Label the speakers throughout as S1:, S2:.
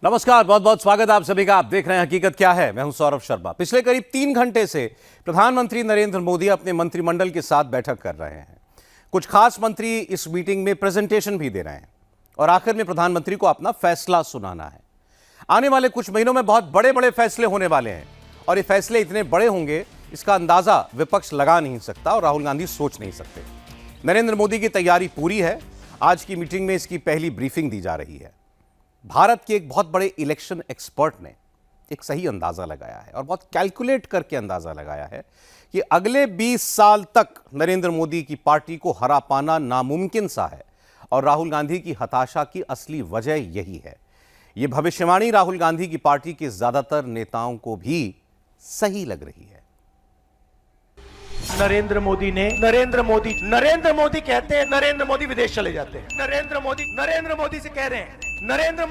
S1: नमस्कार, बहुत बहुत स्वागत आप सभी का। आप देख रहे हैं हकीकत क्या है। मैं हूं सौरभ शर्मा। पिछले करीब 3 घंटे से प्रधानमंत्री नरेंद्र मोदी अपने मंत्रिमंडल के साथ बैठक कर रहे हैं। कुछ खास मंत्री इस मीटिंग में प्रेजेंटेशन भी दे रहे हैं और आखिर में प्रधानमंत्री को अपना फैसला सुनाना है। आने वाले कुछ महीनों में बहुत बड़े बड़े फैसले होने वाले हैं और ये फैसले इतने बड़े होंगे, इसका अंदाजा विपक्ष लगा नहीं सकता और राहुल गांधी सोच नहीं सकते। नरेंद्र मोदी की तैयारी पूरी है। आज की मीटिंग में इसकी पहली ब्रीफिंग दी जा रही है। भारत के एक बहुत बड़े इलेक्शन एक्सपर्ट ने एक सही अंदाजा लगाया है और बहुत कैलकुलेट करके अंदाजा लगाया है कि अगले 20 साल तक नरेंद्र मोदी की पार्टी को हरा पाना नामुमकिन सा है और राहुल गांधी की हताशा की असली वजह यही है। यह भविष्यवाणी राहुल गांधी की पार्टी के ज्यादातर नेताओं को भी सही लग रही है।
S2: नरेंद्र मोदी कहते हैं नरेंद्र मोदी विदेश चले जाते हैं। नरेंद्र मोदी से कह रहे हैं नरेंद्र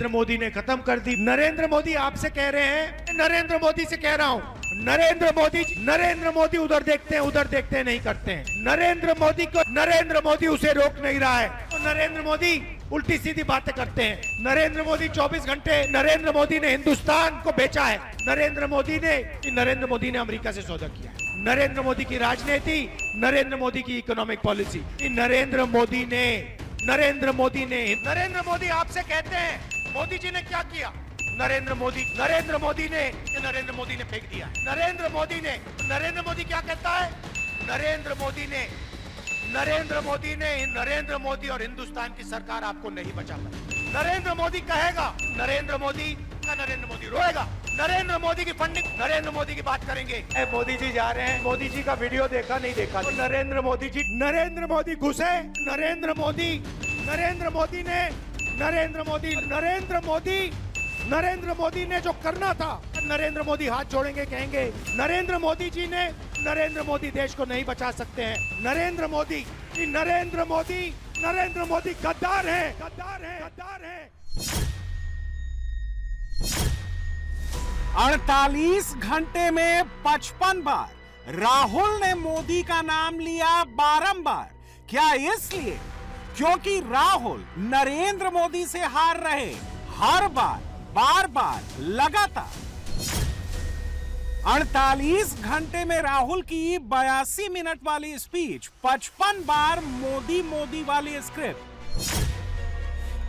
S2: मोदी ने खत्म कर दी। नरेंद्र मोदी आपसे कह रहे हैं, नरेंद्र मोदी से कह रहा हूं, नरेंद्र मोदी उधर देखते हैं नहीं करते हैं। नरेंद्र मोदी उसे रोक नहीं रहा है। तो नरेंद्र मोदी उल्टी सीधी बातें करते हैं। नरेंद्र मोदी 24 घंटे नरेंद्र मोदी ने हिंदुस्तान को बेचा है। नरेंद्र मोदी ने अमेरिका से सौदा किया है। नरेंद्र मोदी की राजनीति, नरेंद्र मोदी की इकोनॉमिक पॉलिसी, नरेंद्र मोदी आपसे कहते हैं मोदी जी ने क्या किया। नरेंद्र मोदी ने फेंक दिया। नरेंद्र मोदी क्या कहता है। नरेंद्र मोदी और हिंदुस्तान की सरकार आपको नहीं बचा पाई। नरेंद्र मोदी कहेगा, नरेंद्र मोदी रोएगा। नरेंद्र मोदी की फंडिंग, नरेंद्र मोदी की बात करेंगे। मोदी जी जा रहे हैं, मोदी जी का वीडियो देखा नहीं देखा। तो नरेंद्र मोदी घुसे। नरेंद्र मोदी ने जो करना था, नरेंद्र मोदी हाथ जोड़ेंगे, कहेंगे नरेंद्र मोदी देश को नहीं बचा सकते हैं। नरेंद्र मोदी गद्दार है।
S3: 48 घंटे में 55 बार राहुल ने मोदी का नाम लिया बारंबार। क्या इसलिए क्योंकि राहुल नरेंद्र मोदी से हार रहे, हर बार लगातार। 48 घंटे में राहुल की 82 मिनट वाली स्पीच, 55 बार मोदी वाली स्क्रिप्ट।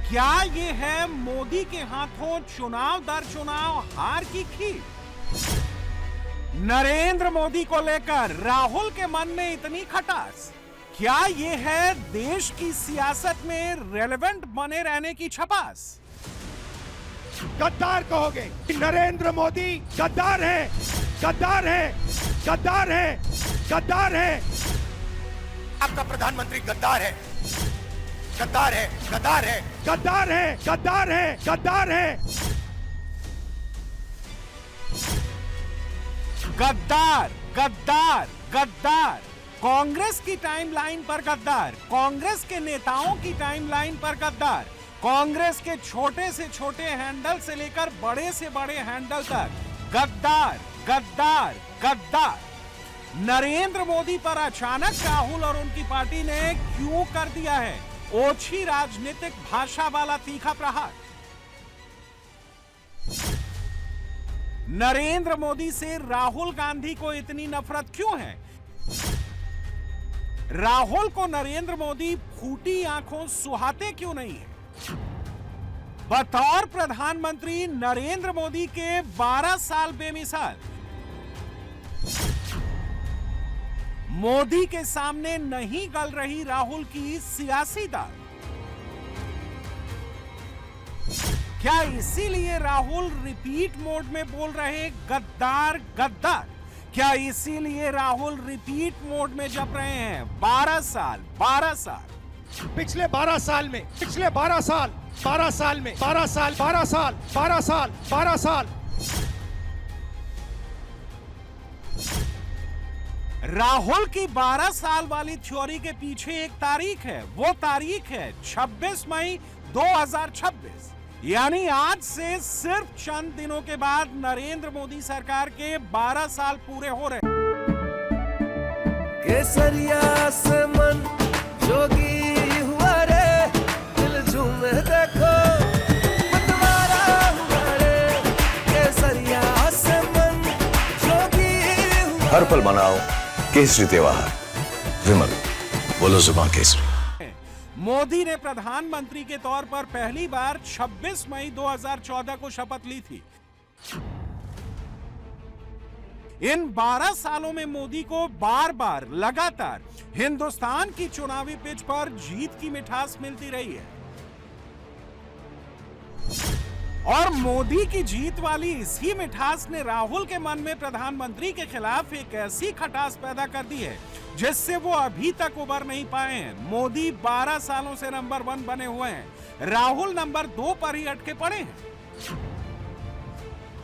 S3: क्या ये है मोदी के हाथों चुनाव दर चुनाव हार की खीर। नरेंद्र मोदी को लेकर राहुल के मन में इतनी खटास। क्या ये है देश की सियासत में रेलेवेंट बने रहने की छपास।
S2: गद्दार कहोगे, नरेंद्र मोदी गद्दार है। आपका प्रधानमंत्री गद्दार है।
S3: गद्दार। कांग्रेस की टाइमलाइन पर गद्दार, कांग्रेस के नेताओं की टाइमलाइन पर गद्दार, कांग्रेस के छोटे से छोटे हैंडल से लेकर बड़े से बड़े हैंडल तक गद्दार। नरेंद्र मोदी पर अचानक राहुल और उनकी पार्टी ने क्यों कर दिया है ओछी राजनीतिक भाषा वाला तीखा प्रहार। नरेंद्र मोदी से राहुल गांधी को इतनी नफरत क्यों है। राहुल को नरेंद्र मोदी फूटी आंखों सुहाते क्यों नहीं है। बतौर प्रधानमंत्री नरेंद्र मोदी के 12 साल बेमिसाल। मोदी के सामने नहीं गल रही राहुल की सियासी दाल। क्या इसीलिए राहुल रिपीट मोड में बोल रहे गद्दार। क्या इसीलिए राहुल रिपीट मोड में जप रहे हैं 12 साल।
S2: पिछले 12 साल
S3: राहुल की 12 साल वाली थ्योरी के पीछे एक तारीख है। वो तारीख है 26 मई 2026। यानी आज से सिर्फ चंद दिनों के बाद नरेंद्र मोदी सरकार के 12 साल पूरे हो रहे।
S4: केसरिया से मन जोगी हुआ रे, दिल झूमे देखो। हर पल मनाओ केसरी त्योहार। विमल, बोलो जुबान केसरी।
S3: मोदी ने प्रधानमंत्री के तौर पर पहली बार 26 मई 2014 को शपथ ली थी। इन 12 सालों में मोदी को बार बार लगातार हिंदुस्तान की चुनावी पिच पर जीत की मिठास मिलती रही है और मोदी की जीत वाली इसी मिठास ने राहुल के मन में प्रधानमंत्री के खिलाफ एक ऐसी खटास पैदा कर दी है जिससे वो अभी तक उबर नहीं पाए हैं। मोदी 12 सालों से नंबर 1 बने हुए हैं, राहुल नंबर 2 पर ही अटके पड़े हैं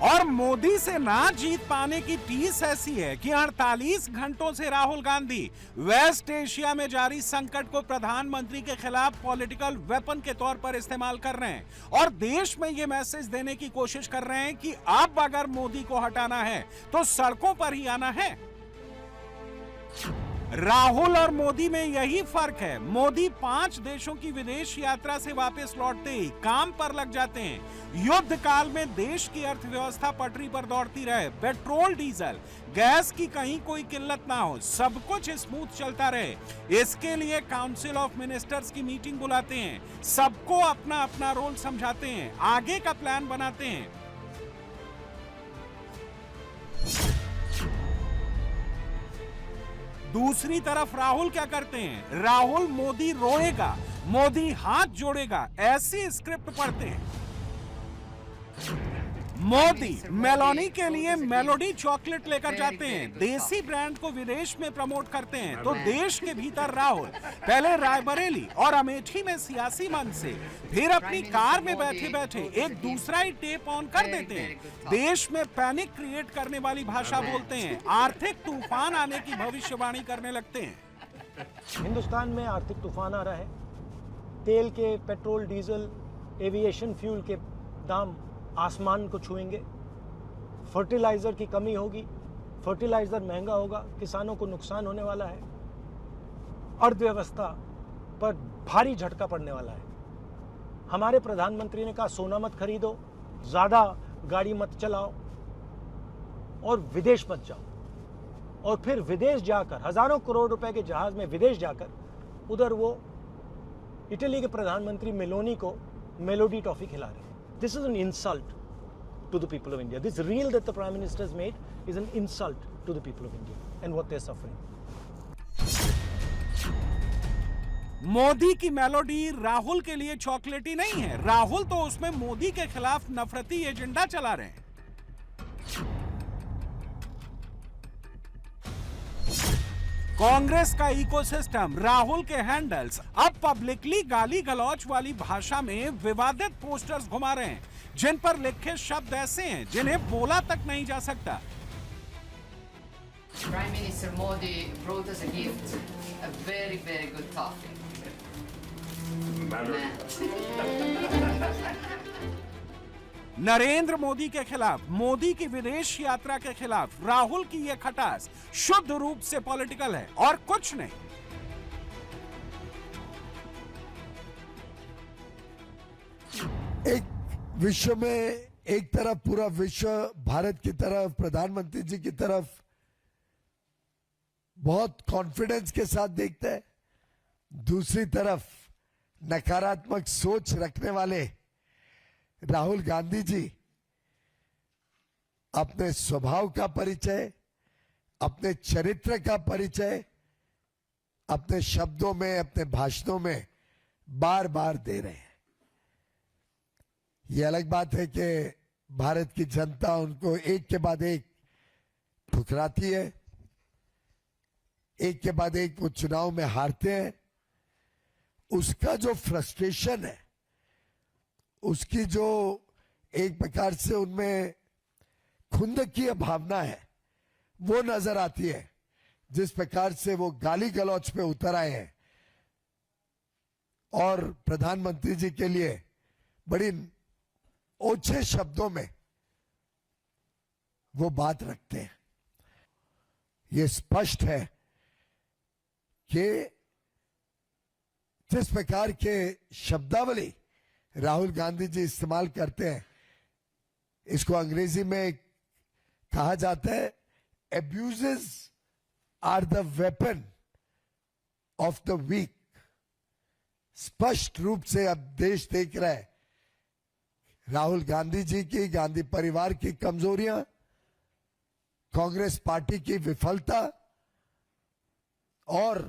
S3: और मोदी से ना जीत पाने की टीस ऐसी है कि 48 घंटों से राहुल गांधी वेस्ट एशिया में जारी संकट को प्रधानमंत्री के खिलाफ पॉलिटिकल वेपन के तौर पर इस्तेमाल कर रहे हैं और देश में यह मैसेज देने की कोशिश कर रहे हैं कि अब अगर मोदी को हटाना है तो सड़कों पर ही आना है। राहुल और मोदी में यही फर्क है। मोदी 5 देशों की विदेश यात्रा से वापस लौटते ही काम पर लग जाते हैं। युद्ध काल में देश की अर्थव्यवस्था पटरी पर दौड़ती रहे, पेट्रोल डीजल गैस की कहीं कोई किल्लत ना हो, सब कुछ स्मूथ चलता रहे। इसके लिए काउंसिल ऑफ मिनिस्टर्स की मीटिंग बुलाते हैं, सबको अपना अपना रोल समझाते हैं, आगे का प्लान बनाते हैं। दूसरी तरफ राहुल क्या करते हैं? राहुल मोदी रोएगा, मोदी हाथ जोड़ेगा, ऐसी स्क्रिप्ट पढ़ते हैं। मोदी मेलोनी के लिए मेलोडी चॉकलेट लेकर जाते हैं, देसी ब्रांड को विदेश में प्रमोट करते हैं, तो देश के भीतर राहुल पहले रायबरेली और अमेठी में सियासी मंच से फिर अपनी कार में बैठे बैठे एक दूसरा ही टेप ऑन कर देते हैं, देश में पैनिक क्रिएट करने वाली भाषा बोलते हैं, आर्थिक तूफान आने की भविष्यवाणी करने लगते हैं।
S5: हिंदुस्तान में आर्थिक तूफान आ रहा है। तेल के, पेट्रोल, डीजल, एविएशन फ्यूल के दाम आसमान को छुएंगे। फर्टिलाइजर की कमी होगी, फर्टिलाइजर महंगा होगा, किसानों को नुकसान होने वाला है, अर्थव्यवस्था पर भारी झटका पड़ने वाला है। हमारे प्रधानमंत्री ने कहा सोना मत खरीदो, ज्यादा गाड़ी मत चलाओ और विदेश मत जाओ। और फिर विदेश जाकर हजारों करोड़ रुपए के जहाज में विदेश जाकर उधर वो इटली के प्रधानमंत्री मेलोनी को मेलोडी टॉफी खिला रहे हैं। This is an insult to the people of India. This reel that the Prime Minister has made is an insult to the people of India and what they're suffering.
S3: Modi की melody Rahul के लिए चॉकलेटी नहीं है, राहुल तो उसमें मोदी के खिलाफ नफरती एजेंडा चला रहे हैं। कांग्रेस का इकोसिस्टम, राहुल के हैंडल्स अब पब्लिकली गाली गलौच वाली भाषा में विवादित पोस्टर्स घुमा रहे हैं जिन पर लिखे शब्द ऐसे हैं जिन्हें बोला तक नहीं जा सकता।
S6: Prime Minister Modi brought us a gift, a very, very good toffee.
S3: Narendra Modi के खिलाफ, मोदी की विदेश यात्रा के खिलाफ राहुल की यह खटास शुद्ध रूप से पॉलिटिकल है और कुछ नहीं।
S7: एक विश्व में एक तरफ पूरा विश्व भारत की तरफ, प्रधानमंत्री जी की तरफ बहुत कॉन्फिडेंस के साथ देखता है, दूसरी तरफ नकारात्मक सोच रखने वाले राहुल गांधी जी अपने स्वभाव का परिचय, अपने चरित्र का परिचय अपने शब्दों में, अपने भाषणों में बार बार दे रहे हैं। यह अलग बात है कि भारत की जनता उनको एक के बाद एक ठुकराती है, एक के बाद एक वो चुनाव में हारते हैं। उसका जो फ्रस्ट्रेशन है, उसकी जो एक प्रकार से उनमें खुंदकी भावना है, वो नजर आती है। जिस प्रकार से वो गाली गलौच पे उतर आए हैं और प्रधानमंत्री जी के लिए बड़ी ओछे शब्दों में वो बात रखते हैं। ये स्पष्ट है कि जिस प्रकार के शब्दावली राहुल गांधी जी इस्तेमाल करते हैं, इसको अंग्रेजी में कहा जाता है abuses are the weapon of the weak. स्पष्ट रूप से अब देश देख रहा है राहुल गांधी जी की, गांधी परिवार की कमजोरियां, कांग्रेस पार्टी की विफलता और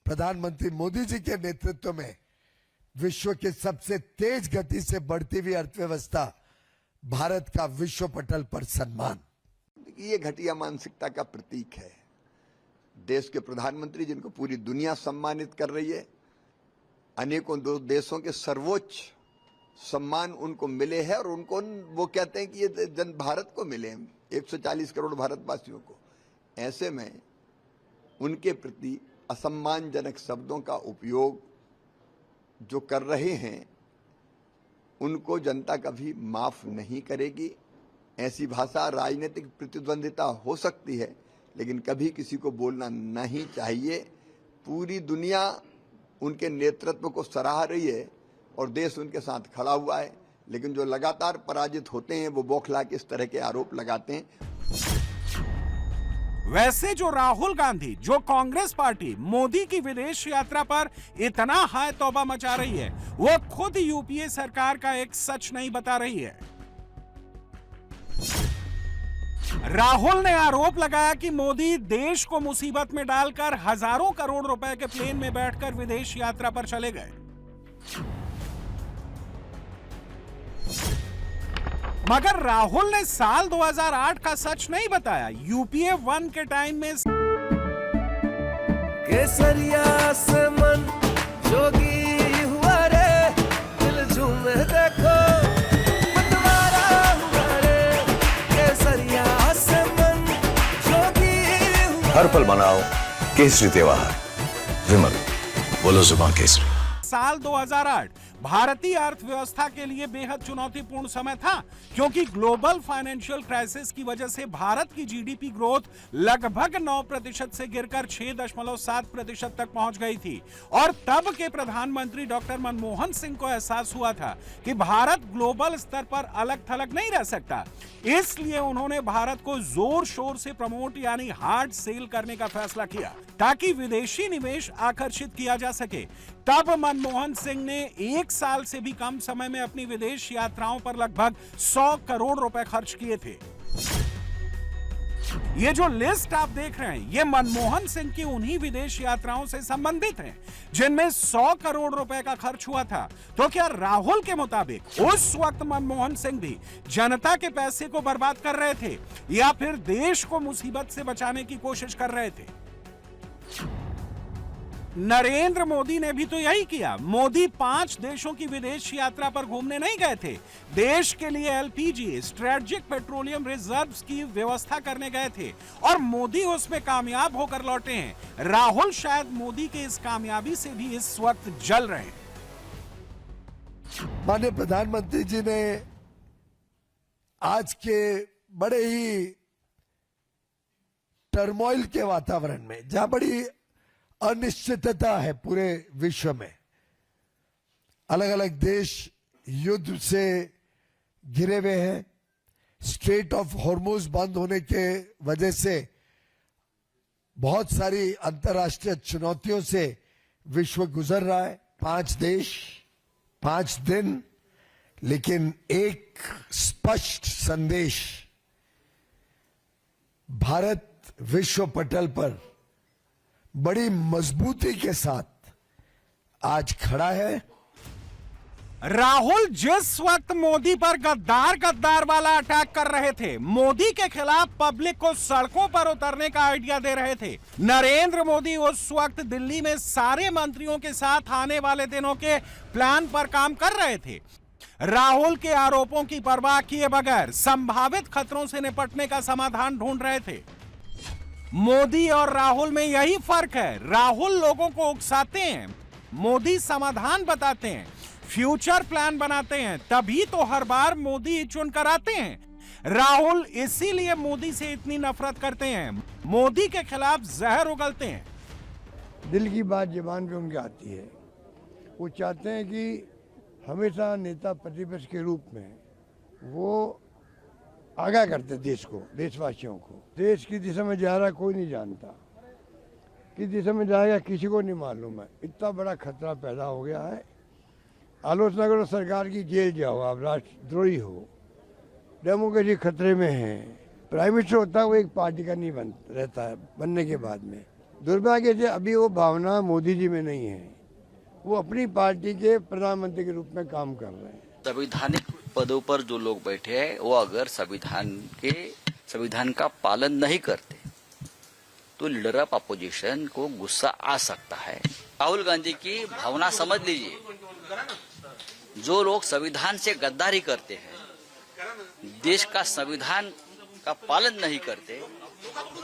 S7: प्रधानमंत्री मोदी जी के नेतृत्व में विश्व के सबसे तेज गति से बढ़ती हुई अर्थव्यवस्था, भारत का विश्व पटल पर सम्मान।
S8: ये घटिया मानसिकता का प्रतीक है। देश के प्रधानमंत्री जिनको पूरी दुनिया सम्मानित कर रही है, अनेकों देशों के सर्वोच्च सम्मान उनको मिले हैं और उनको वो कहते हैं कि ये जन भारत को मिले हैं, 140 करोड़ भारतवासियों को। ऐसे में उनके प्रति असम्मानजनक शब्दों का उपयोग जो कर रहे हैं उनको जनता कभी माफ नहीं करेगी। ऐसी भाषा राजनीतिक प्रतिद्वंदिता हो सकती है, लेकिन कभी किसी को बोलना नहीं चाहिए। पूरी दुनिया उनके नेतृत्व को सराह रही है और देश उनके साथ खड़ा हुआ है, लेकिन जो लगातार पराजित होते हैं वो बौखला के इस तरह के आरोप लगाते हैं।
S3: वैसे जो राहुल गांधी, जो कांग्रेस पार्टी मोदी की विदेश यात्रा पर इतना हाय तौबा मचा रही है, वो खुद यूपीए सरकार का एक सच नहीं बता रही है। राहुल ने आरोप लगाया कि मोदी देश को मुसीबत में डालकर हजारों करोड़ रुपए के प्लेन में बैठकर विदेश यात्रा पर चले गए। मगर राहुल ने साल 2008 का सच नहीं बताया। यूपीए 1 के टाइम में
S9: केसरिया से मन जोगी हुआ रे, दिल झूमे देखो मतवारा हुआ रे, केसरिया से मन जोगी हुआ।
S4: हर पल मनाओ केसरी त्योहार। विमल, बोलो जुबान केसरी।
S3: साल 2008 भारतीय अर्थव्यवस्था के लिए बेहद चुनौतीपूर्ण समय था, क्योंकि ग्लोबल फाइनेंशियल क्राइसिस की वजह से भारत की जीडीपी ग्रोथ लगभग 9% से गिरकर 6.7% तक पहुंच गई थी। और तब के प्रधानमंत्री डॉक्टर मनमोहन सिंह को एहसास हुआ था कि भारत ग्लोबल स्तर पर अलग थलग नहीं रह सकता। इसलिए उन्होंने भारत को जोर शोर से प्रमोट यानी हार्ड सेल करने का फैसला किया, ताकि विदेशी निवेश आकर्षित किया जा सके। तब मनमोहन सिंह ने 1 साल से भी कम समय में अपनी विदेश यात्राओं पर लगभग 100 करोड़ रुपए खर्च किए थे। ये जो लिस्ट आप देख रहे हैं, ये मनमोहन सिंह की उन्हीं विदेश यात्राओं से संबंधित है जिनमें 100 करोड़ रुपए का खर्च हुआ था। तो क्या राहुल के मुताबिक उस वक्त मनमोहन सिंह भी जनता के पैसे को बर्बाद कर रहे थे, या फिर देश को मुसीबत से बचाने की कोशिश कर रहे थे? नरेंद्र मोदी ने भी तो यही किया। मोदी 5 देशों की विदेश यात्रा पर घूमने नहीं गए थे, देश के लिए एलपीजी स्ट्रेटेजिक पेट्रोलियम रिजर्व्स की व्यवस्था करने गए थे, और मोदी उसमें कामयाब होकर लौटे हैं। राहुल शायद मोदी के इस कामयाबी से भी इस वक्त जल रहे हैं।
S7: माननीय प्रधानमंत्री जी ने आज के बड़े ही टर्मोइल के वातावरण में, जहां बड़ी अनिश्चितता है पूरे विश्व में, अलग अलग देश युद्ध से घिरे हुए हैं, स्ट्रेट ऑफ हॉर्मुज बंद होने के वजह से बहुत सारी अंतर्राष्ट्रीय चुनौतियों से विश्व गुजर रहा है। 5 देश, 5 दिन, लेकिन एक स्पष्ट संदेश, भारत विश्व पटल पर बड़ी मजबूती के साथ आज खड़ा है।
S3: राहुल जिस वक्त मोदी पर गद्दार वाला अटैक कर रहे थे, मोदी के खिलाफ पब्लिक को सड़कों पर उतरने का आइडिया दे रहे थे, नरेंद्र मोदी उस वक्त दिल्ली में सारे मंत्रियों के साथ आने वाले दिनों के प्लान पर काम कर रहे थे। राहुल के आरोपों की परवाह किए बगैर संभावित खतरों से निपटने का समाधान ढूंढ रहे थे। मोदी और राहुल में यही फर्क है। राहुल लोगों को उकसाते हैं, मोदी समाधान बताते हैं, फ्यूचर प्लान बनाते हैं, तभी तो हर बार मोदी चुनकर आते हैं। राहुल इसीलिए मोदी से इतनी नफरत करते हैं, मोदी के खिलाफ जहर उगलते हैं।
S10: दिल की बात जुबान पे उनकी आती है। वो चाहते हैं कि हमेशा नेता प्रतिपक्ष के रूप में वो आगाह करते देश को, देशवासियों को। देश किस दिशा में जा रहा है कोई नहीं जानता, किस दिशा में जाएगा किसी को नहीं मालूम है। इतना बड़ा खतरा पैदा हो गया है। आलोचना करो सरकार की, जेल जाओ, आप राष्ट्रद्रोही हो, डेमोक्रेसी खतरे में है। प्राइम मिनिस्टर होता है वो एक पार्टी का नहीं रहता है बनने के बाद में। दुर्भाग्य से अभी वो भावना मोदी जी में नहीं है, वो अपनी पार्टी के प्रधानमंत्री के रूप में काम कर रहे हैं।
S11: संवैधानिक पदों पर जो लोग बैठे हैं वो अगर संविधान का पालन नहीं करते तो लीडर ऑफ अपोजिशन को गुस्सा आ सकता है। राहुल गांधी की भावना समझ लीजिए, जो लोग संविधान से गद्दारी करते हैं, देश का संविधान का पालन नहीं करते,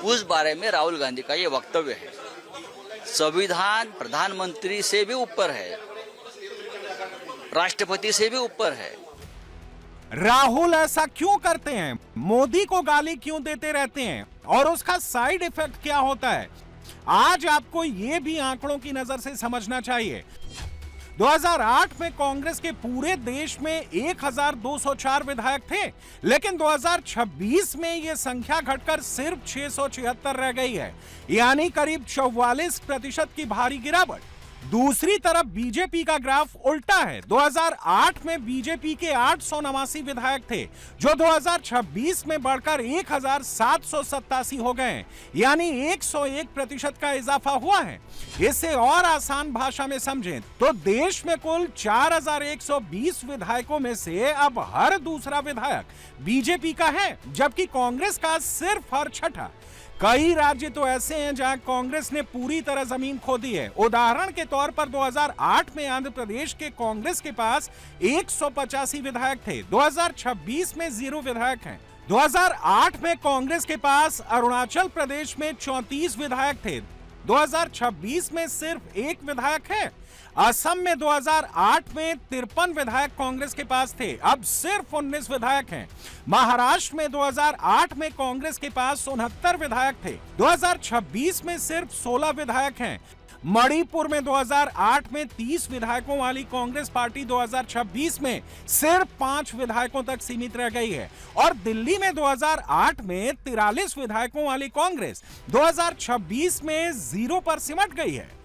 S11: उस बारे में राहुल गांधी का ये वक्तव्य है। संविधान प्रधानमंत्री से भी ऊपर है, राष्ट्रपति से भी ऊपर है।
S3: राहुल ऐसा क्यों करते हैं? मोदी को गाली क्यों देते रहते हैं? और उसका साइड इफेक्ट क्या होता है? आज आपको यह भी आंकड़ों की नजर से समझना चाहिए। 2008 में कांग्रेस के पूरे देश में 1204 विधायक थे, लेकिन 2026 में यह संख्या घटकर सिर्फ 676 रह गई है, यानी करीब 44% की भारी गिरावट। दूसरी तरफ बीजेपी का ग्राफ उल्टा है। 2008 में बीजेपी के 889 विधायक थे, जो 2026 में बढ़कर 1787 हो गए, यानी 101% का इजाफा हुआ है। इसे और आसान भाषा में समझें तो देश में कुल 4120 विधायकों में से अब हर दूसरा विधायक बीजेपी का है, जबकि कांग्रेस का सिर्फ हर छठा। कई राज्य तो ऐसे हैं जहां कांग्रेस ने पूरी तरह जमीन खो दी है। उदाहरण के तौर पर 2008 में आंध्र प्रदेश के कांग्रेस के पास 185 विधायक थे, 2026 में 0 विधायक हैं। 2008 में कांग्रेस के पास अरुणाचल प्रदेश में 34 विधायक थे, 2026 में सिर्फ 1 विधायक है। असम में 2008 में 53 विधायक कांग्रेस के पास थे, अब सिर्फ 19 विधायक हैं। महाराष्ट्र में 2008 में कांग्रेस के पास 69 विधायक थे, 2026 में सिर्फ 16 विधायक हैं। मणिपुर में 2008 में 30 विधायकों वाली कांग्रेस पार्टी 2026 में सिर्फ 5 विधायकों तक सीमित रह गई है। और दिल्ली में 2008 में 43 विधायकों वाली कांग्रेस 2026 में 0 पर सिमट गई है।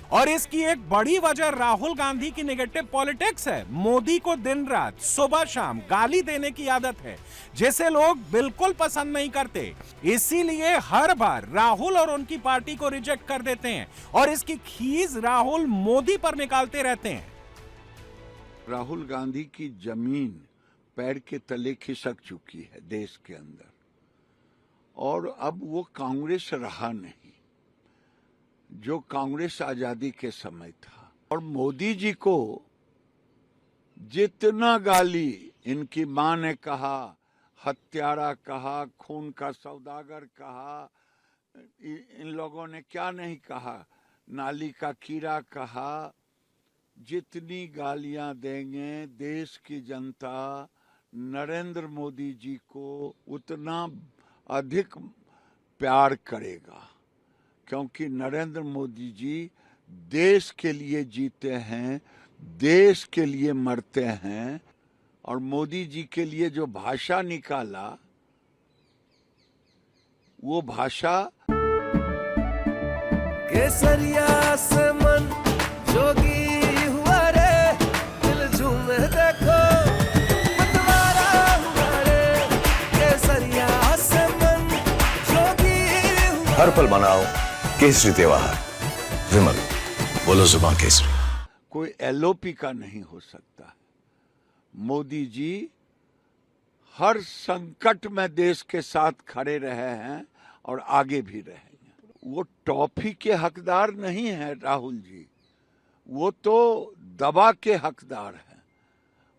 S3: और इसकी एक बड़ी वजह राहुल गांधी की नेगेटिव पॉलिटिक्स है। मोदी को दिन रात, सुबह शाम गाली देने की आदत है, जिसे लोग बिल्कुल पसंद नहीं करते। इसीलिए हर बार राहुल और उनकी पार्टी को रिजेक्ट कर देते हैं और इसकी खीज राहुल मोदी पर निकालते रहते हैं।
S10: राहुल गांधी की जमीन पैर के तले खिसक चुकी है देश के अंदर, और अब वो कांग्रेस रहा नहीं जो कांग्रेस आजादी के समय था। और मोदी जी को जितना गाली इनकी मां ने कहा, हत्यारा कहा, खून का सौदागर कहा, इन लोगों ने क्या नहीं कहा, नाली का कीड़ा कहा, जितनी गालियां देंगे देश की जनता नरेंद्र मोदी जी को उतना अधिक प्यार करेगा, क्योंकि नरेंद्र मोदी जी देश के लिए जीते हैं, देश के लिए मरते हैं। और मोदी जी के लिए जो भाषा निकाला, वो भाषा
S9: केसरिया से मन जोगी हुआ रे, दिल झूमे देखो मतवारा हुआ रे, केसरिया से मन जोगी हुआ।
S4: हर पल मनाओ केसरी त्योहार। विमल, बोलो जुबान केसरी।
S10: कोई एलओपी का नहीं हो सकता। मोदी जी हर संकट में देश के साथ खड़े रहे हैं और आगे भी रहेंगे। वो टॉफी के हकदार नहीं है राहुल जी, वो तो दवा के हकदार हैं।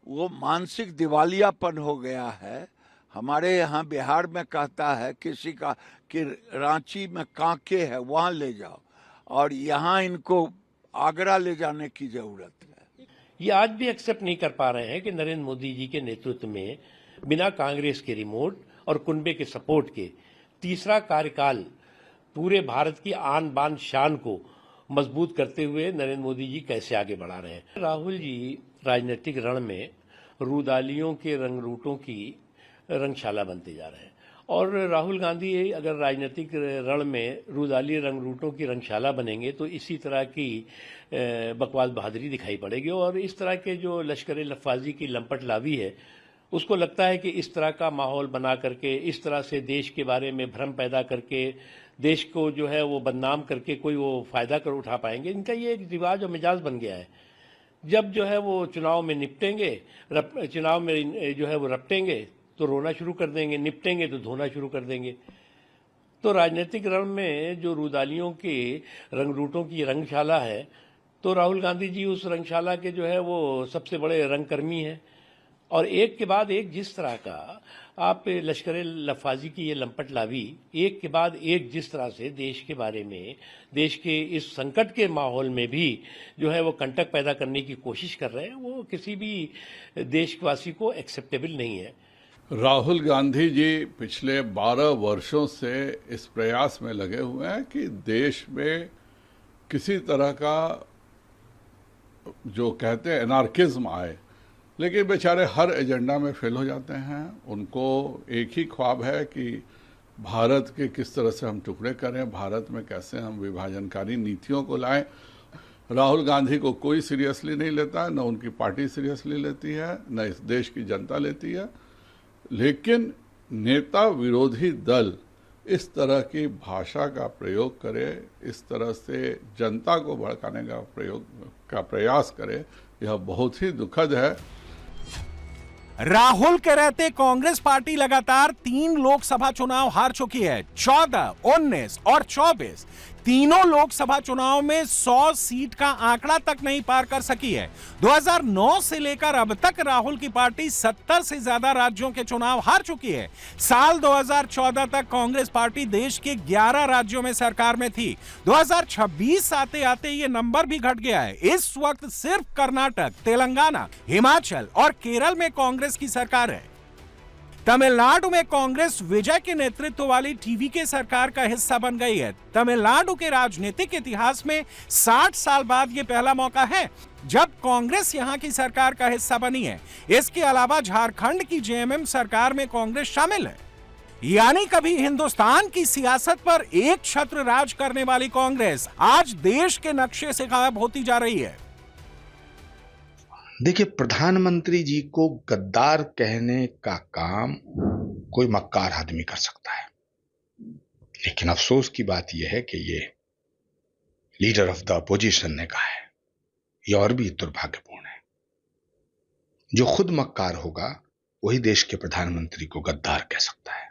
S10: वो मानसिक दिवालियापन हो गया है। हमारे यहाँ बिहार में कहता है किसी का कि रांची में कांके है, वहां ले जाओ, और यहाँ इनको आगरा ले जाने की जरूरत है।
S5: ये आज भी एक्सेप्ट नहीं कर पा रहे हैं कि नरेंद्र मोदी जी के नेतृत्व में बिना कांग्रेस के रिमोट और कुनबे के सपोर्ट के तीसरा कार्यकाल पूरे भारत की आन बान शान को मजबूत करते हुए नरेंद्र मोदी जी कैसे आगे बढ़ा रहे हैं। राहुल जी राजनीतिक रण में रूदालियों के रंगरूटों की रंगशाला बनते जा रहे हैं। और राहुल गांधी अगर राजनीतिक रण में रुदाली रंग रूटों की रंगशाला बनेंगे तो इसी तरह की बकवास बहादुरी दिखाई पड़ेगी। और इस तरह के जो लश्कर लफाजी की लंपट लावी है, उसको लगता है कि इस तरह का माहौल बना करके, इस तरह से देश के बारे में भ्रम पैदा करके, देश को जो है वो बदनाम करके कोई वो फ़ायदा कर उठा पाएंगे। इनका ये एक रिवाज और मिजाज बन गया है। जब जो है वो चुनाव में निपटेंगे, चुनाव में जो है वो रपटेंगे तो रोना शुरू कर देंगे, निपटेंगे तो धोना शुरू कर देंगे। तो राजनीतिक रण में जो रुदालियों के रंग रूटों की रंगशाला है, तो राहुल गांधी जी उस रंगशाला के जो है वो सबसे बड़े रंगकर्मी हैं। और एक के बाद एक जिस तरह का आप लश्कर लफाजी की ये लंपट लावी, एक के बाद एक जिस तरह से देश के बारे में, देश के इस संकट के माहौल में भी जो है वो कंटक पैदा करने की कोशिश कर रहे हैं, वो किसी भी देशवासी को एक्सेप्टेबल नहीं है।
S10: राहुल गांधी जी पिछले 12 वर्षों से इस प्रयास में लगे हुए हैं कि देश में किसी तरह का जो कहते हैं एनार्किज्म आए, लेकिन बेचारे हर एजेंडा में फेल हो जाते हैं। उनको एक ही ख्वाब है कि भारत के किस तरह से हम टुकड़े करें, भारत में कैसे हम विभाजनकारी नीतियों को लाएं। राहुल गांधी को कोई सीरियसली नहीं लेता है, न उनकी पार्टी सीरियसली लेती है, न इस देश की जनता लेती है। लेकिन नेता विरोधी दल इस तरह की भाषा का प्रयोग करे, इस तरह से जनता को भड़काने का प्रयास करे, यह बहुत ही दुखद है।
S3: राहुल के रहते कांग्रेस पार्टी लगातार 3 लोकसभा चुनाव हार चुकी है। 14, 19 और 24 तीनों लोकसभा चुनाव में 100 सीट का आंकड़ा तक नहीं पार कर सकी है। 2009 से लेकर अब तक राहुल की पार्टी 70 से ज्यादा राज्यों के चुनाव हार चुकी है। साल 2014 तक कांग्रेस पार्टी देश के 11 राज्यों में सरकार में थी। 2026 आते आते ये नंबर भी घट गया है। इस वक्त सिर्फ कर्नाटक, तेलंगाना, हिमाचल और केरल में कांग्रेस की सरकार है। तमिलनाडु में कांग्रेस विजय के नेतृत्व वाली टीवीके सरकार का हिस्सा बन गई है। तमिलनाडु के राजनीतिक इतिहास में 60 साल बाद यह पहला मौका है जब कांग्रेस यहां की सरकार का हिस्सा बनी है। इसके अलावा झारखंड की जेएमएम सरकार में कांग्रेस शामिल है। यानी कभी हिंदुस्तान की सियासत पर एक छत्र राज करने वाली कांग्रेस आज देश के नक्शे से गायब होती जा रही है।
S12: देखिए, प्रधानमंत्री जी को गद्दार कहने का काम कोई मक्कार आदमी कर सकता है, लेकिन अफसोस की बात यह है कि ये लीडर ऑफ द अपोजिशन ने कहा है। यह और भी दुर्भाग्यपूर्ण है। जो खुद मक्कार होगा वही देश के प्रधानमंत्री को गद्दार कह सकता है,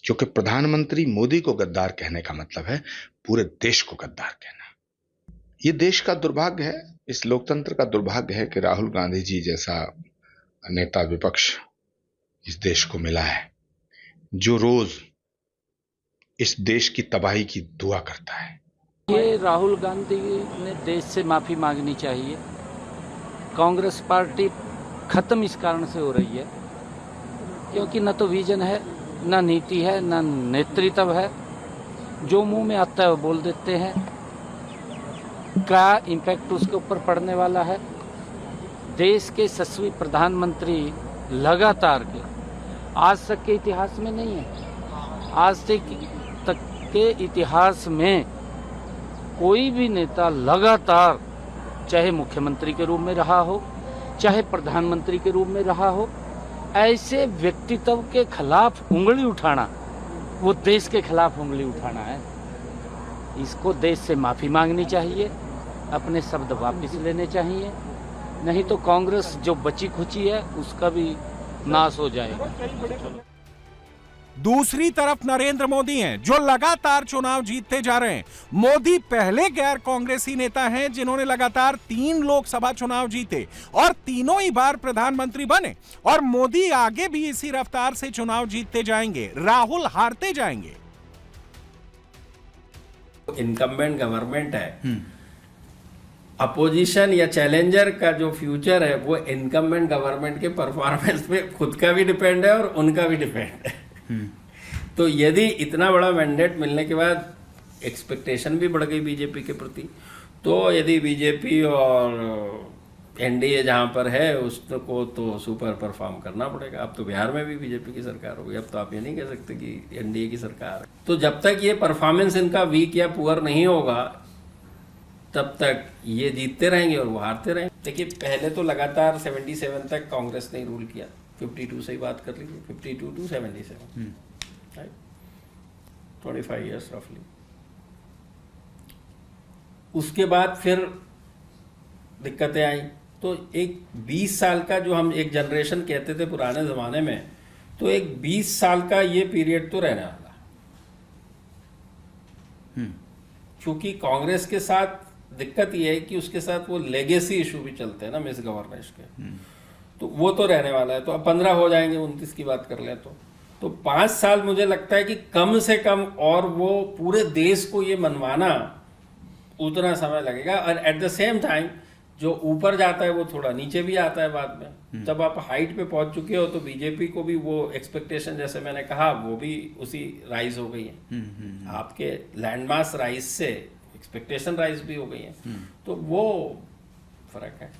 S12: क्योंकि प्रधानमंत्री मोदी को गद्दार कहने का मतलब है पूरे देश को गद्दार कहना। ये देश का दुर्भाग्य है, इस लोकतंत्र का दुर्भाग्य है कि राहुल गांधी जी जैसा नेता विपक्ष इस देश को मिला है, जो रोज इस देश की तबाही की दुआ करता है।
S11: ये राहुल गांधी ने देश से माफी मांगनी चाहिए। कांग्रेस पार्टी खत्म इस कारण से हो रही है क्योंकि न तो विजन है, न नीति है, न नेतृत्व है। जो मुंह में आता है वो बोल देते हैं। का इम्पैक्ट उसके ऊपर पड़ने वाला है। देश के यशस्वी प्रधानमंत्री लगातार के आज तक के इतिहास में नहीं है। आज तक के इतिहास में कोई भी नेता लगातार चाहे मुख्यमंत्री के रूप में रहा हो, चाहे प्रधानमंत्री के रूप में रहा हो, ऐसे व्यक्तित्व के खिलाफ उंगली उठाना वो देश के खिलाफ उंगली उठाना है। इसको देश से माफी मांगनी चाहिए, अपने शब्द वापस लेने चाहिए, नहीं तो कांग्रेस जो बची खुची है उसका भी नाश हो जाएगा।
S3: दूसरी तरफ नरेंद्र मोदी हैं जो लगातार चुनाव जीतते जा रहे हैं। मोदी पहले गैर कांग्रेसी नेता हैं जिन्होंने लगातार 3 लोकसभा चुनाव जीते और तीनों ही बार प्रधानमंत्री बने, और मोदी आगे भी इसी रफ्तार से चुनाव जीतते जाएंगे। राहुल हारते जाएंगे।
S13: इनकम्बेंट गवर्नमेंट है, अपोजिशन या चैलेंजर का जो फ्यूचर है वो इनकम्बेंट गवर्नमेंट के परफॉर्मेंस पे खुद का भी डिपेंड है और उनका भी डिपेंड है। तो यदि इतना बड़ा मैंडेट मिलने के बाद एक्सपेक्टेशन भी बढ़ गई बीजेपी के प्रति, तो यदि बीजेपी और एनडीए जहाँ पर है उसको तो सुपर परफॉर्म करना पड़ेगा। अब तो बिहार में भी बीजेपी की सरकार हो गई, अब तो आप ये नहीं कह सकते कि एनडीए की सरकार है। तो जब तक ये परफॉर्मेंस इनका वीक या पुअर नहीं होगा तब तक ये जीतते रहेंगे और वो हारते रहेंगे। देखिए पहले तो लगातार 77 तक कांग्रेस ने रूल किया, 52 से ही बात कर लीजिए, 52 to 77, राइट, 25 ईयर्स रफली। उसके बाद फिर दिक्कतें आई, तो एक 20 साल का जो हम एक जनरेशन कहते थे पुराने ज़माने में, तो एक 20 साल का ये पीरियड तो रहने वाला, क्योंकि कांग्रेस के साथ दिक्कत ये है कि उसके साथ वो लेगेसी इशू भी चलते हैं ना, मिस गवर्नेंस के, तो वो तो रहने वाला है। तो अब 15 हो जाएंगे, 29 की बात कर लें तो 5 साल मुझे लगता है कि कम से कम, और वो पूरे देश को ये मनवाना उतना समय लगेगा। और एट द सेम टाइम जो ऊपर जाता है वो थोड़ा नीचे भी आता है बाद में। जब आप हाइट पे पहुंच चुके हो तो बीजेपी को भी वो एक्सपेक्टेशन, जैसे मैंने कहा, वो भी उसी राइज हो गई है। आपके लैंडमास राइज से एक्सपेक्टेशन राइज भी हो गई है, तो वो फर्क है।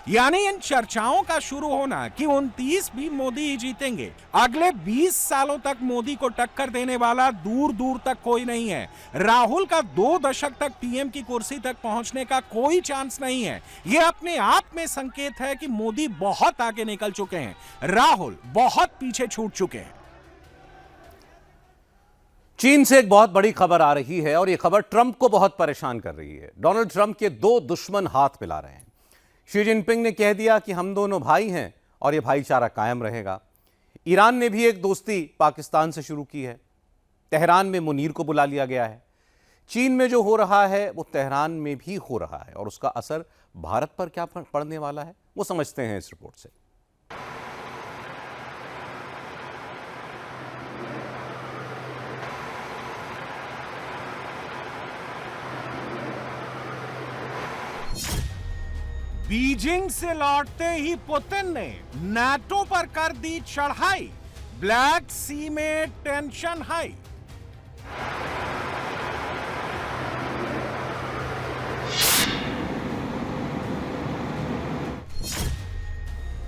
S3: यानी इन चर्चाओं का शुरू होना कि 29 भी मोदी ही जीतेंगे, अगले 20 सालों तक मोदी को टक्कर देने वाला दूर दूर तक कोई नहीं है। राहुल का 2 दशक तक पीएम की कुर्सी तक पहुंचने का कोई चांस नहीं है। यह अपने आप में संकेत है कि मोदी बहुत आगे निकल चुके हैं, राहुल बहुत पीछे छूट चुके हैं।
S1: चीन से एक बहुत बड़ी खबर आ रही है और यह खबर ट्रंप को बहुत परेशान कर रही है। डोनाल्ड ट्रंप के 2 दुश्मन हाथ मिला रहे हैं। शी जिनपिंग ने कह दिया कि हम दोनों भाई हैं और यह भाईचारा कायम रहेगा। ईरान ने भी एक दोस्ती पाकिस्तान से शुरू की है। तेहरान में मुनीर को बुला लिया गया है। चीन में जो हो रहा है वो तेहरान में भी हो रहा है और उसका असर भारत पर क्या पड़ने वाला है वो समझते हैं इस रिपोर्ट से।
S3: बीजिंग से लौटते ही पुतिन ने नाटो पर कर दी चढ़ाई, ब्लैक सी में tension high.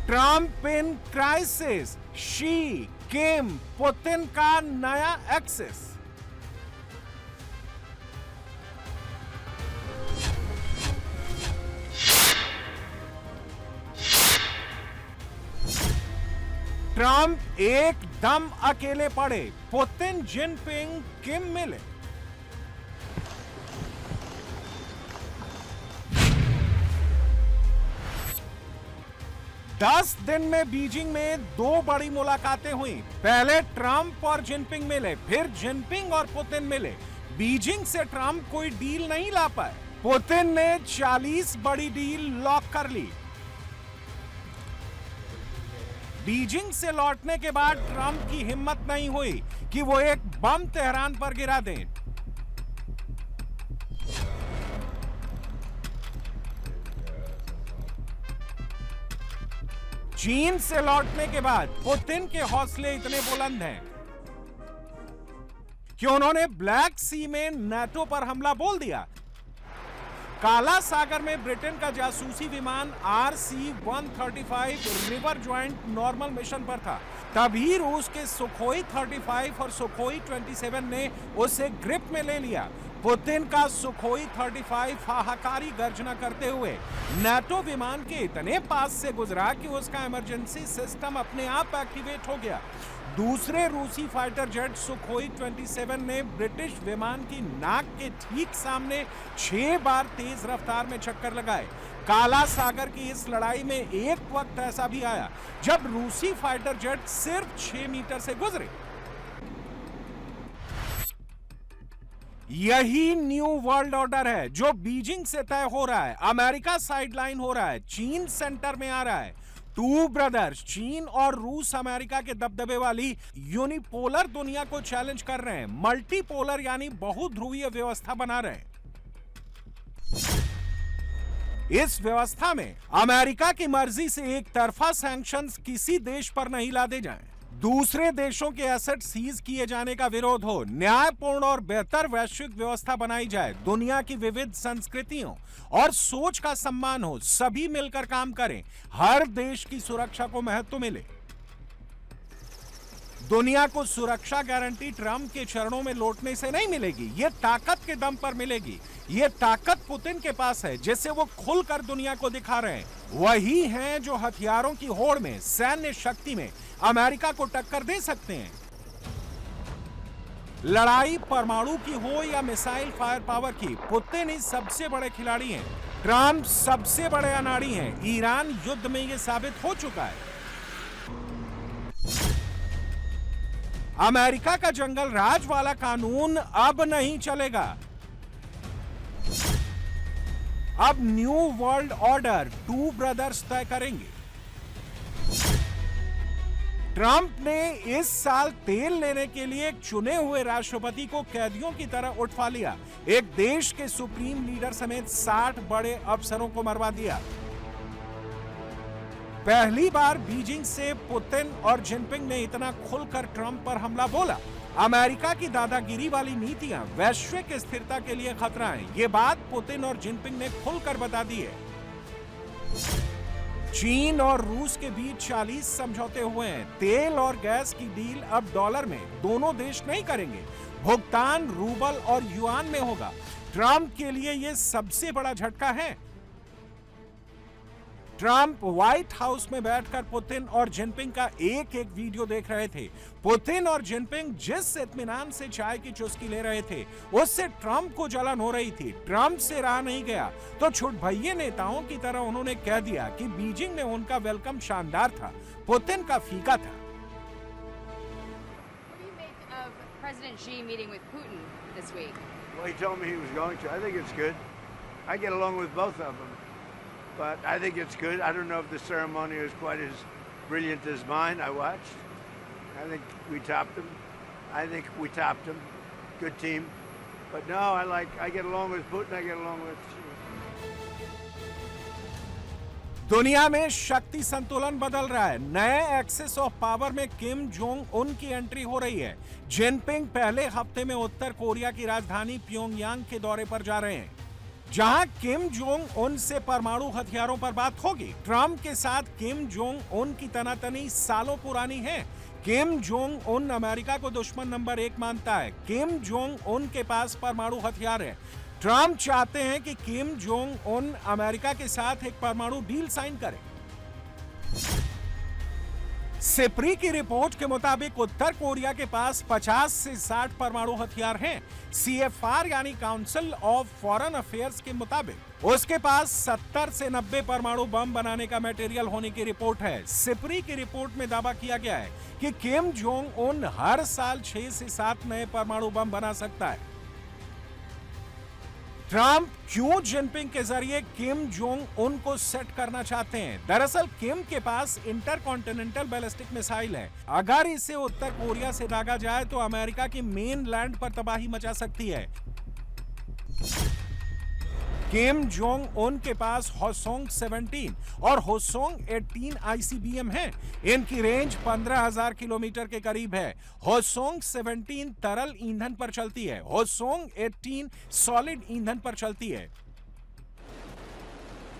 S3: Trump in crisis, she Kim Putin का नया एक्सिस। ट्रंप एकदम अकेले पड़े, पुतिन जिनपिंग किम मिले। दस दिन में बीजिंग में 2 बड़ी मुलाकातें हुई। पहले ट्रंप और जिनपिंग मिले, फिर जिनपिंग और पुतिन मिले। बीजिंग से ट्रंप कोई डील नहीं ला पाए, पुतिन ने 40 बड़ी डील लॉक कर ली। बीजिंग से लौटने के बाद ट्रंप की हिम्मत नहीं हुई कि वो एक बम तेहरान पर गिरा दें। चीन से लौटने के बाद पुतिन के हौसले इतने बुलंद हैं कि उन्होंने ब्लैक सी में नाटो पर हमला बोल दिया। काला सागर में ब्रिटेन का जासूसी विमान RC-135 river joint normal mission पर था। तभी रूस के सुखोई 35 और सुखोई 27 ने उसे ग्रिप में ले लिया। पुतिन का सुखोई 35 हाहाकारी गर्जना करते हुए नाटो विमान के इतने पास से गुजरा कि उसका इमरजेंसी सिस्टम अपने आप एक्टिवेट हो गया। दूसरे रूसी फाइटर जेट सुखोई 27 ने ब्रिटिश विमान की नाक के ठीक सामने 6 बार तेज रफ्तार में चक्कर लगाए। काला सागर की इस लड़ाई में एक वक्त ऐसा भी आया जब रूसी फाइटर जेट सिर्फ 6 मीटर से गुजरे। यही न्यू वर्ल्ड ऑर्डर है जो बीजिंग से तय हो रहा है। अमेरिका साइडलाइन हो रहा है, चीन सेंटर में आ रहा है। 2 ब्रदर्स चीन और रूस अमेरिका के दबदबे वाली यूनिपोलर दुनिया को चैलेंज कर रहे हैं, मल्टीपोलर यानी बहुध्रुवीय व्यवस्था बना रहे हैं। इस व्यवस्था में अमेरिका की मर्जी से एक तरफा सैंक्शंस किसी देश पर नहीं लादे जाएं। दूसरे देशों के एसेट सीज किए जाने का विरोध हो, न्यायपूर्ण और बेहतर वैश्विक व्यवस्था बनाई जाए, दुनिया की विविध संस्कृतियों और सोच का सम्मान हो, सभी मिलकर काम करें, हर देश की सुरक्षा को महत्व मिले। दुनिया को सुरक्षा गारंटी ट्रंप के चरणों में लौटने से नहीं मिलेगी, यह ताकत के दम पर मिलेगी। यह ताकत पुतिन के पास है, जिसे वो खुलकर दुनिया को दिखा रहे हैं। वही हैं जो हथियारों की होड़ में, सैन्य शक्ति में अमेरिका को टक्कर दे सकते हैं। लड़ाई परमाणु की हो या मिसाइल फायर पावर की, पुतिन ही सबसे बड़े खिलाड़ी हैं, ट्रंप सबसे बड़े अनाड़ी हैं। ईरान युद्ध में यह साबित हो चुका है। अमेरिका का जंगल राज वाला कानून अब नहीं चलेगा। अब new world order two brothers तय करेंगे। ट्रंप ने इस साल तेल लेने के लिए एक चुने हुए राष्ट्रपति को कैदियों की तरह उठवा लिया। एक देश के सुप्रीम लीडर समेत 60 बड़े अफसरों को मरवा दिया। पहली बार बीजिंग से पुतिन और जिनपिंग ने इतना खुलकर ट्रंप पर हमला बोला। अमेरिका की दादागिरी वाली नीतियां वैश्विक स्थिरता के लिए खतरा हैं। ये बात पुतिन और जिनपिंग ने खुलकर बता दी है। चीन और रूस के बीच 40 समझौते हुए हैं। तेल और गैस की डील अब डॉलर में दोनों देश नहीं करेंगे, भुगतान रूबल और युआन में होगा। ट्रंप के लिए यह सबसे बड़ा झटका है। ट्रंप व्हाइट हाउस में बैठकर पुतिन और जिनपिंग का एक एक वीडियो देख रहे थे। पुतिन और जिनपिंग जिस इत्मीनान से चाय की चुस्की ले रहे थे, उससे ट्रंप को जलन हो रही थी। ट्रंप से रहा नहीं गया तो छुटभइये नेताओं की तरह उन्होंने कह दिया कि बीजिंग में उनका वेलकम शानदार था, पुतिन का फीका था।
S14: President Xi meeting with Putin this week?
S2: Well, he told me he was going to. I think it's good. I get along with both of them. But I think it's good. I don't know if the ceremony was quite as brilliant as mine. I watched. I think we topped them. Good team. But no, I get along with Putin. I get along with Xi.
S3: दुनिया में शक्ति संतुलन बदल रहा है। नए access of power में Kim Jong Un की एंट्री हो रही है। जिनपिंग पहले हफ्ते में उत्तर कोरिया की राजधानी प्योंगयांग के दौरे पर जा रहे हैं, जहां किम जोंग उन से परमाणु हथियारों पर बात होगी। ट्रंप के साथ किम जोंग उन की तनातनी सालों पुरानी है। किम जोंग उन अमेरिका को दुश्मन नंबर 1 मानता है। किम जोंग उन के पास परमाणु हथियार है। ट्रंप चाहते हैं कि किम जोंग उन अमेरिका के साथ एक परमाणु डील साइन करे। सिप्री की रिपोर्ट के मुताबिक उत्तर कोरिया के पास 50 से 60 परमाणु हथियार हैं। CFR यानी काउंसिल ऑफ फॉरेन अफेयर्स के मुताबिक उसके पास 70 से 90 परमाणु बम बनाने का मटेरियल होने की रिपोर्ट है। सिप्री की रिपोर्ट में दावा किया गया है कि किम जोंग उन हर साल 6 से 7 नए परमाणु बम बना सकता है। ट्रंप क्यों जिनपिंग के जरिए किम जोंग उन को सेट करना चाहते हैं? दरअसल किम के पास इंटरकॉन्टिनेंटल बैलिस्टिक मिसाइल है। अगर इसे उत्तर कोरिया से दागा जाए तो अमेरिका की मेन लैंड पर तबाही मचा सकती है। किम जोंग उन के पास होसोंग 17 और होसोंग 18 ICBM है। इनकी रेंज 15,000 किलोमीटर के करीब है। होसोंग 17 तरल ईंधन पर चलती है, होसोंग 18 सॉलिड ईंधन पर चलती है।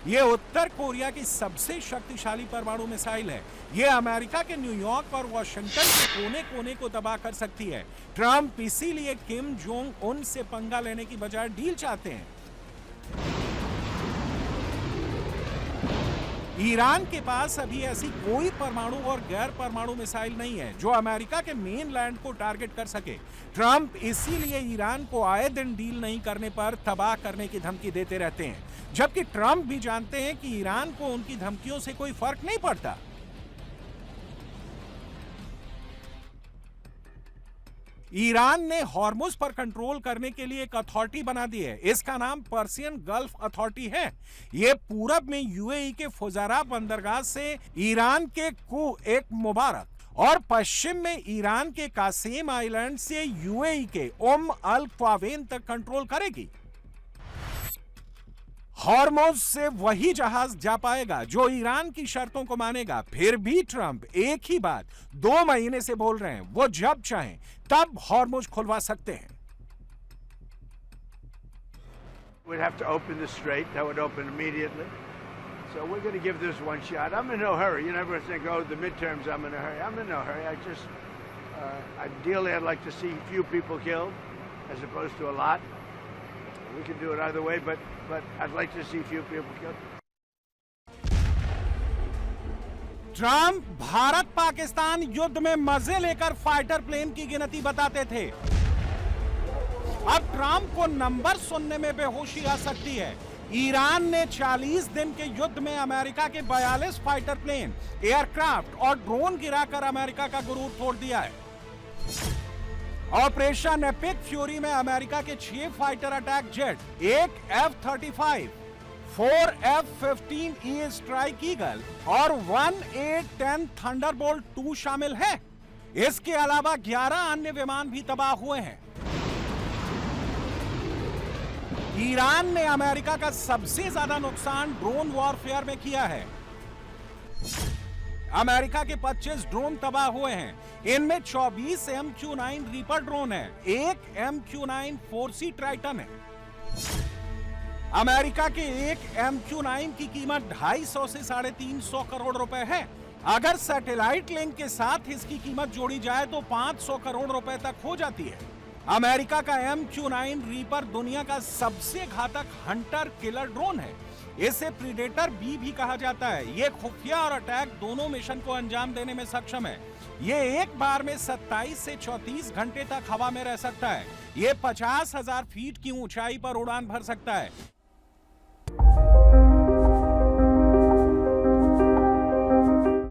S3: यह उत्तर कोरिया की सबसे शक्तिशाली परमाणु मिसाइल है। यह अमेरिका के न्यूयॉर्क और वॉशिंगटन के कोने कोने को तबाह कर सकती है। ट्रंप इसीलिए किम जोंग उन से पंगा लेने की बजाय डील चाहते हैं। ईरान के पास अभी ऐसी कोई परमाणु और गैर परमाणु मिसाइल नहीं है जो अमेरिका के मेन लैंड को टारगेट कर सके। ट्रंप इसीलिए ईरान को आए दिन डील नहीं करने पर तबाह करने की धमकी देते रहते हैं, जबकि ट्रंप भी जानते हैं कि ईरान को उनकी धमकियों से कोई फर्क नहीं पड़ता। ईरान ने हॉर्मुज पर कंट्रोल करने के लिए एक अथॉरिटी बना दी है। इसका नाम पर्सियन गल्फ अथॉरिटी है। यह पूरब में यूएई के फुजारा बंदरगाह से ईरान के एक मुबारक और पश्चिम में ईरान के कासेम आइलैंड से यूएई के अल क्वावेन तक कंट्रोल करेगी। हॉर्मुज़ से वही जहाज जा पाएगा जो ईरान की शर्तों को मानेगा। फिर भी ट्रंप एक ही बात 2 महीने से बोल रहे हैं, वो जब चाहें तब हॉर्मुज़ खुलवा सकते हैं।
S2: We'd have to open the strait. That would open immediately. So we're going to give this one shot. I'm in no hurry. You never think, oh, the midterms, I'm in a hurry. I'm in no hurry. Ideally, I'd like to see few people killed as opposed to a lot. We can do it either way, but I'd like to see few people killed.
S3: Trump Bharat Pakistan युद्ध में मजे लेकर fighter plane की गिनती बताते थे। अब Trump को नंबर सुनने में बेहोशी आ सकती है। ईरान ने 40 दिन के युद्ध में अमेरिका के 42 फाइटर प्लेन, एयरक्राफ्ट और ड्रोन गिराकर अमेरिका का गुरूर तोड़ दिया है। ऑपरेशन एपिक फ्यूरी में अमेरिका के 6 fighter attack jet, 1 F-35, 4 F-15E strike eagle और 1 A-10 थंडरबोल्ट 2 शामिल हैं। इसके अलावा 11 अन्य विमान भी तबाह हुए हैं। ईरान ने अमेरिका का सबसे ज्यादा नुकसान ड्रोन वॉरफेयर में किया है। अमेरिका के 25 ड्रोन तबाह हुए हैं। इनमें 24 MQ-9 रीपर ड्रोन है, 1 MQ-9 4C ट्राइटन है। अमेरिका के एक MQ-9 की कीमत 250 से 350 करोड़ रुपए है। अगर सैटेलाइट लिंक के साथ इसकी कीमत जोड़ी जाए तो 500 करोड़ रुपए तक हो जाती है। अमेरिका का MQ-9 रीपर दुनिया का सबसे घातक हंटर किलर ड्रोन है। इसे प्रीडेटर बी भी कहा जाता है। ये खुफिया और अटैक दोनों मिशन को अंजाम देने में सक्षम है। ये एक बार में 27 से 34 घंटे तक हवा में रह सकता है। ये 50,000 फीट की ऊंचाई पर उड़ान भर सकता है।